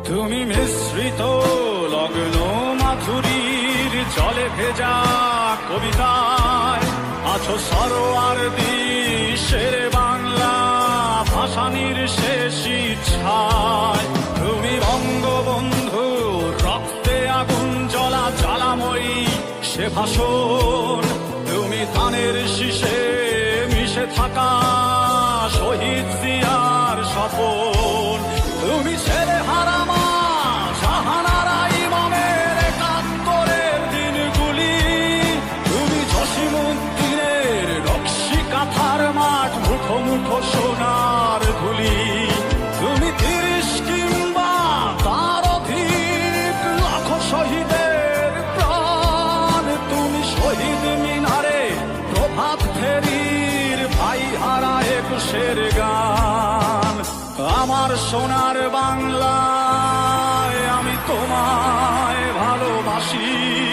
তুমি মিশ্রিত লগ্ন মাধুরীর জলে ভেজা কবিতায় আছো সরোয়ার্দী শেরে বাংলা ভাসানির শেষ ইচ্ছায়। তুমি বঙ্গবন্ধু রক্তে আগুন জ্বলা জ্বালাময়ী সে ভাষণ। তুমি ধানের শীষে মিশে থাকা শহীদ জিয়ার স্বপন। তুমি ছেলে হারা মা জাহানারা ইমামের একাত্তরের দিনগুলি। তুমি জসিমউদ্দিনের নকশি কাঁথার মাঠ মুঠো মুঠো সোনার ধুলি। তুমি ৩০ কিংবা তার অধিক লাখো শহীদের প্রাণ। তুমি শহীদ মিনারে প্রভাত ফেরির ভাই হারা ২১-এর গান। আমার সোনার বাংলা